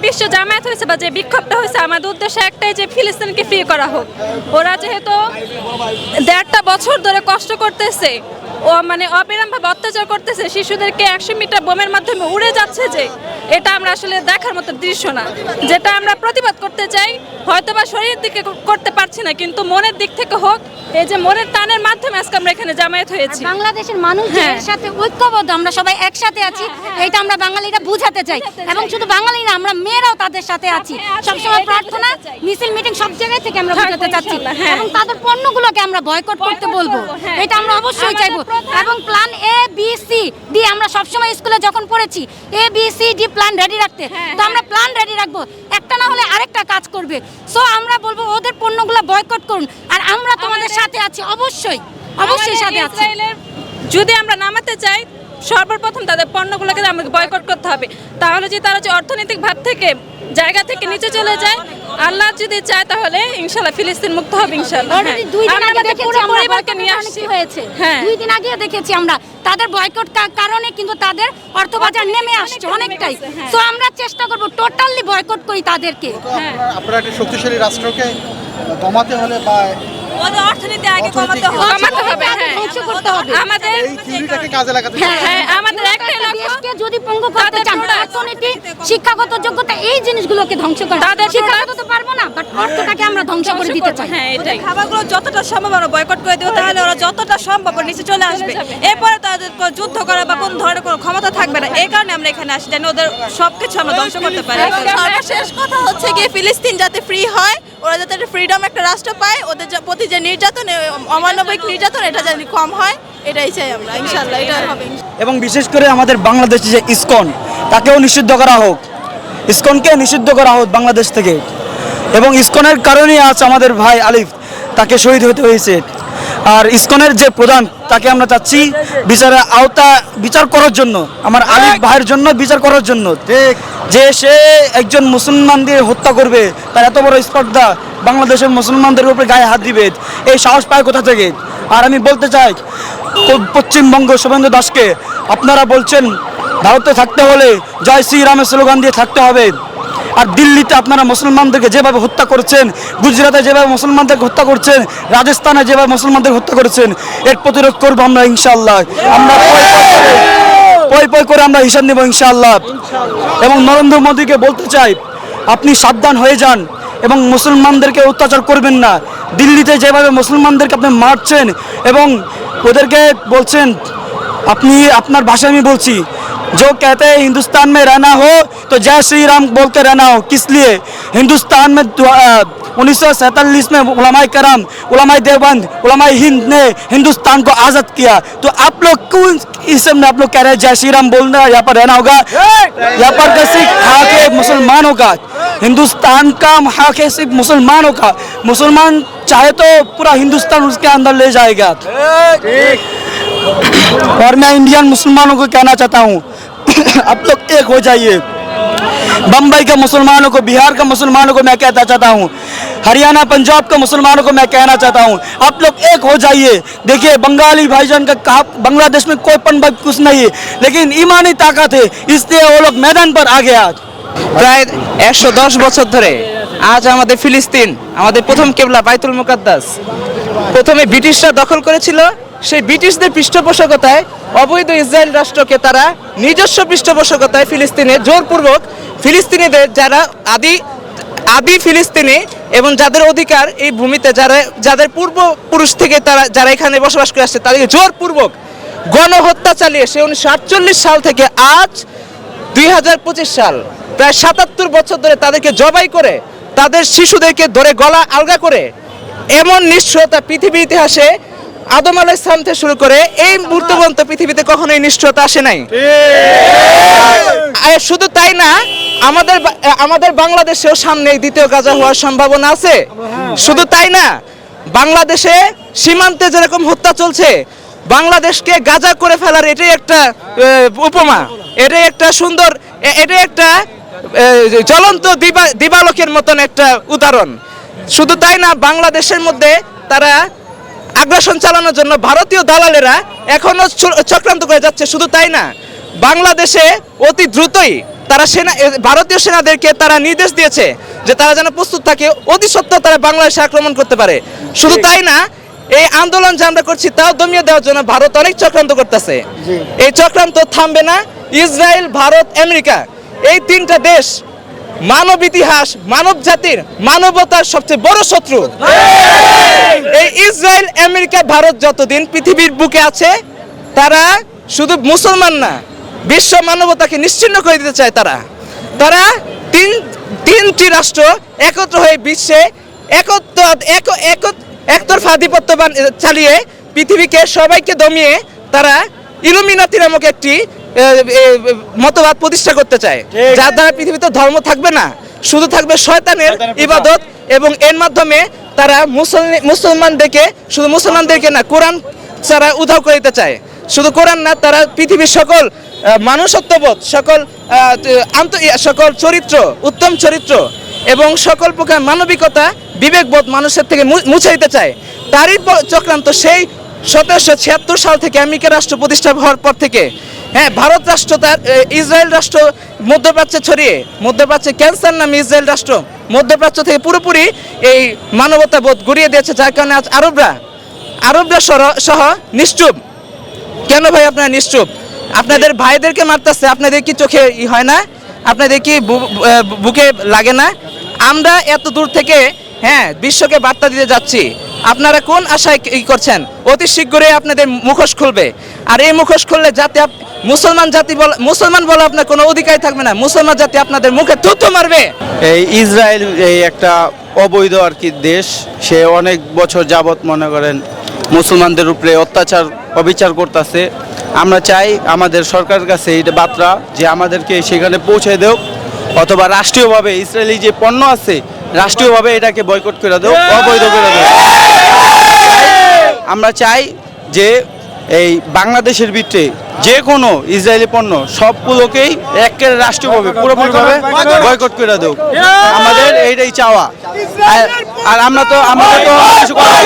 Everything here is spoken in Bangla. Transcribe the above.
বিশ্ব জামায়াত হয়েছে বা যে বিক্ষোভটা হয়েছে আমাদের উদ্দেশ্য একটাই যে ফিলিস্তিনকে ফ্রি করা হোক। ওরা যেহেতু 1.5 বছর ধরে কষ্ট করতেছে, ও মানে অবিরামভাবে অত্যাচার করতেছে, শিশুদেরকে 100 মিটার বোমের মাধ্যমে উড়ে যাচ্ছে, যে এটা আমরা আসলে দেখার মতো দৃশ্য না। যেটা আমরা প্রতিবাদ করতে চাই, হয়তোবা শরীরের দিকে করতে পারছি না, কিন্তু মনের দিক থেকে হোক। এই যে মনের টানের মাধ্যমে আজকে আমরা এখানে জামায়াত হয়েছি। বাংলাদেশের মানুষ এর সাথে ঐক্যবদ্ধ, আমরা সবাই একসাথে আছি, এটা আমরা বাঙালিরা বুঝাতে চাই। এবং শুধু বাঙালি না, আমরা মেয়েরাও তাদের সাথে আছি। সবসময় প্রার্থনা, মিছিল, মিটিং সব জায়গায় থেকে আমরা বুঝাতে চাচ্ছি এবং তাদের পণ্যগুলোকে আমরা বয়কট করতে বলবো, এটা আমরা অবশ্যই চাইবো। এবং plan A B C D আমরা সবসময় স্কুলে যখন পড়েছি, A B C D plan ready রাখতে, তো আমরা প্ল্যান রেডি রাখবো, একটা না হলে আরেকটা কাজ করবে। সো আমরা বলবো ওদের পণ্যগুলো বয়কট করুন, আর আমরা তোমাদের সাথে আছি, অবশ্যই অবশ্যই সাথে আছি। যদি আমরা নামাতে চাই, সর্বপ্রথম তাদের পণ্যগুলোকে আমাকে বয়কট করতে হবে। তাহলে যে তারা যে অর্থনৈতিক ভাব থেকে জায়গা থেকে নিচে চলে যায়, আল্লাহ যদি চায় তাহলে ইনশাআল্লাহ ফিলিস্তিন মুক্ত হবে ইনশাআল্লাহ। অলরেডি 2 দিন আগে দেখেছি আমরা পরিবারকে নিয়ে আসছি হয়েছে, হ্যাঁ 2 দিন আগে দেখেছি আমরা তাদের বয়কট কারণে কিন্তু তাদের অর্থবাজার নেমে আসছে অনেকটাই। সো আমরা চেষ্টা করব টোটালি বয়কট করি তাদেরকে। আপনারা একটা শক্তিশালী রাষ্ট্রকে দমাতে হলে বা ওদের অর্থনীতি আগে কমাতে হবে, হ্যাঁ ধ্বংস করতে হবে। আমাদের এই থিওরিটাকে কাজে লাগাতে হবে। হ্যাঁ আমাদের একটাই লক্ষ্য, দেশকে যদি পঙ্গু করতে চান, অর্থনীতি, শিক্ষাগত যোগ্যতা, এই জিনিসগুলোকে ধ্বংস করা। তাদের শিক্ষাগত তো পারবো না, বাট অর্থটাকে আমরা ধ্বংস করে দিতে চাই। হ্যাঁ এটাই। খাবারগুলো যতটা সম্ভব আমরা বয়কট করে দেবো, তাহলে ওরা যতটা সম্ভব ওর নিচে চলে আসবে। এরপরে তাদের কোনো যুদ্ধ করা বা কোন ধরনের কোনো ক্ষমতা থাকবে না। এই কারণে আমরা এখানে আসি, যেন ওদের সবকিছু আমরা ধ্বংস করতে পারি। সর্বশেষ কথা হচ্ছে গিয়ে ফিলিস্তিন যাতে ফ্রি হয়, ওরা যাতে ফ্রিডম একটা রাষ্ট্র পায়, ওদের প্রতি যে নির্যাতন, অমানবিক নির্যাতন, এটা যেন কম হয়, এটাই চাই আমরা। ইনশাআল্লাহ এটা হবে। এবং বিশেষ করে আমাদের বাংলাদেশে যে ইসকন, তাকেও নিষিদ্ধ করা হোক, ইসকনকে নিষিদ্ধ করা হোক বাংলাদেশ থেকে। এবং ইসকনের কারণেই আজ আমাদের ভাই আলিফ, তাকে শহীদ হতে হয়েছে। আর ইসকনের যে প্রধান, তাকে আমরা চাচ্ছি বিচারের বিচার করার জন্য, আমার আলিফ ভাইয়ের জন্য বিচার করার জন্য। ঠিক যে সে একজন মুসলমানদের হত্যা করবে, তার এত বড় স্পর্ধা, বাংলাদেশের মুসলমানদের উপরে গায়ে হাত দিবে, এই সাহস পায় কোথা থেকে? আর আমি বলতে চাই পশ্চিমবঙ্গ শুভেন্দু দাসকে, আপনারা বলছেন ভারতে থাকতে হলে জয় শ্রীরামের স্লোগান দিয়ে থাকতে হবে, আর দিল্লিতে আপনারা মুসলমানদেরকে যেভাবে হত্যা করছেন, গুজরাটে যেভাবে মুসলমানদেরকে হত্যা করছেন, রাজস্থানে যেভাবে মুসলমানদের হত্যা করেছেন, এর প্রতিরোধ করবো আমরা ইনশাআল্লাহ। আমরা পয় করে আমরা হিসাব নেব ইনশাআল্লাহ। এবং নরেন্দ্র মোদীকে বলতে চাই, আপনি সাবধান হয়ে যান এবং মুসলমানদেরকে অত্যাচার করবেন না। দিল্লিতে যেভাবে মুসলমানদেরকে আপনি মারছেন এবং ওদেরকে বলছেন, আপনি আপনার ভাষায় আমি বলছি, जो कहते हैं हिंदुस्तान में रहना हो तो जय श्री राम बोल के रहना हो। किस लिए? हिंदुस्तान में 1947 में उलमाए करम, उलमाए देवबंद, उलमाए हिंद ने हिंदुस्तान को आज़ाद किया। तो आप लोग क्यों इस समय आप लोग कह रहे हैं जय श्री राम बोलना, यहाँ पर रहना होगा? यहाँ पर सिर्फ हक है मुसलमानों का, हिंदुस्तान का हक है सिर्फ मुसलमानों का। मुसलमान चाहे तो पूरा हिंदुस्तान उसके अंदर ले जाएगा। और मैं इंडियन मुसलमानों को कहना चाहता हूँ, आप लोग एक हो जाइए। बम्बई के मुसलमानों को, बिहार के मुसलमानों को मैं कहना चाहता हूँ, हरियाणा पंजाब के मुसलमानों को मैं कहना चाहता हूँ, आप लोग एक हो जाइए। देखिए बंगाली भाईजान का कहा, बांग्लादेश में कोई पंजाब कुछ नहीं है, लेकिन ईमानी ताकत है, इसलिए वो लोग मैदान पर आ गया। প্রায় 110 বছর ধরে আজ আমাদের ফিলিস্তিন, আমাদের প্রথম কেবলা বাইতুল মুকাদ্দাস, প্রথমে ব্রিটিশরা দখল করেছিল। সেই ব্রিটিশদের পৃষ্ঠপোষকতায় অবৈধ ইসরায়েল রাষ্ট্রকে তারা নিজস্ব পৃষ্ঠপোষকতায় ফিলিস্তিনে জোরপূর্বক ফিলিস্তিনিদের, যারা আদি ফিলিস্তিনি এবং যাদের অধিকার এই ভূমিতে, যাদের পূর্বপুরুষ থেকে যারা এখানে বসবাস করে আসছে, তাদেরকে জোরপূর্বক গণহত্যা চালিয়ে সে 1948 সাল থেকে আজ 2025 সাল, প্রায় 77 বছর ধরে তাদেরকে জবাই করে, তাদের শিশুদেরকে ধরে গলা আলগা করে, এমন নিষ্ঠুরতা পৃথিবীর ইতিহাসে আদম আলাইহিস সালাম থেকে শুরু করে এই মুহূর্ত পর্যন্ত পৃথিবীতে কখনোই নিষ্ঠুরতা আসে নাই। শুধু তাই না, আমাদের বাংলাদেশেও সামনে দ্বিতীয় গাজা হওয়ার সম্ভাবনা আছে। শুধু তাই না, বাংলাদেশে সীমান্তে যেরকম হত্যা চলছে, বাংলাদেশকে গাজা করে ফেলার এটাই একটা উপমা, এটাই একটা সুন্দর, এটাই একটা জ্বলন্ত দিবালোকের মতন একটা উদাহরণ। শুধু তাই না, বাংলাদেশের মধ্যে তারা আগ্রাসন চালানোর জন্য ভারতীয় দালালেরা এখনো চক্রান্ত করে যাচ্ছে। শুধু তাই না, বাংলাদেশে অতি দ্রুতই তারা ভারতীয় সেনাদেরকে তারা নির্দেশ দিয়েছে যে তারা যেন প্রস্তুত থাকে, অতি সত্ত্বর তারা বাংলাদেশে আক্রমণ করতে পারে। শুধু তাই না, এই আন্দোলন যে আমরা করছি তাও দমিয়ে দেওয়ার জন্য ভারত অনেক চক্রান্ত করতেছে। এই চক্রান্ত থামবে না। ইসরায়েল, ভারত, আমেরিকা, এই তিনটা দেশ মানব ইতিহাস, মানব জাতির, মানবতার সবচেয়ে বড় শত্রু। এই ইসরায়েল, আমেরিকা, ভারত যতদিন পৃথিবীর বুকে আছে, তারা শুধু মুসলমান না, বিশ্ব মানবতাকে নিশ্চিহ্ন করে দিতে চায়। তারা তিনটি রাষ্ট্র একত্র হয়ে বিশ্বে একতরফা আধিপত্য চালিয়ে পৃথিবীকে সবাইকে দমিয়ে তারা ইলুমিনাতি নামক একটি মতবাদ প্রতিষ্ঠা করতে চায়, যার দ্বারা পৃথিবীতে ধর্ম থাকবে না, শুধু থাকবে শয়তানের ইবাদত। এবং এর মাধ্যমে তারা শুধু মুসলমানদেরকে না, কোরআন ছাড়া উধাও করে দিতে চায়। শুধু কোরআন না, তারা পৃথিবীর সকল মানুষত্ববোধ, সকল চরিত্র, উত্তম চরিত্র এবং সকল প্রকার মানবিকতা, বিবেকবোধ মানুষের থেকে মুছে দিতে চায়। তারই চক্রান্ত সেই 1776 সাল থেকে আমেরিকা রাষ্ট্র প্রতিষ্ঠা হওয়ার পর থেকে, হ্যাঁ, ভারত রাষ্ট্র তার ইসরায়েল রাষ্ট্র মধ্যপ্রাচ্যে ছড়িয়ে, মধ্যপ্রাচ্যে ক্যান্সার নামে ইসরায়েল রাষ্ট্র মধ্যপ্রাচ্য থেকে পুরোপুরি এই মানবতাবোধ গড়িয়ে দিয়েছে, যার কারণে আজ আরবরা সহ নিশ্চুপ। কেন ভাই আপনারা নিশ্চুপ? আপনাদের ভাইদেরকে মারতেছে, আপনাদের কি চোখে হয় না? আপনাদের কি বুকে লাগে না? আমরা এত দূর থেকে, হ্যাঁ, বিশ্বকে বার্তা দিতে যাচ্ছি, আপনারা কোন আশায় করছেন? অতি শীঘ্রই আপনাদের মুখোশ খুলবে, আর এই মুখোশ খুললে জাতি মুসলমান বলে আপনার কোনো অধিকারই থাকবে না। মুসলমান জাতি আপনাদের মুখে থুতু মারবে। এই ইসরায়েল এই একটা অবৈধ আর কি দেশ, সে অনেক বছর যাবত মনে করেন মুসলমানদের উপরে অবিচার করতেছে। আমরা চাই আমাদের সরকারের কাছে এইটা বার্তা যে আমাদেরকে সেখানে পৌঁছে দেও, অথবা রাষ্ট্রীয়ভাবে ইসরায়েলি যে পণ্য আছে রাষ্ট্রীয়ভাবে এটাকে বয়কট করে দেও, অবৈধ করে দেও। আমরা চাই যে এই বাংলাদেশের ভিতরে যে কোনো ইসরায়েলি পণ্য সবগুলোকেই একেবারে রাষ্ট্রীয়ভাবে পুরোপুরিভাবে বয়কট করে দেও, আমাদের এইটাই চাওয়া। আর আমরা তো কিছু করার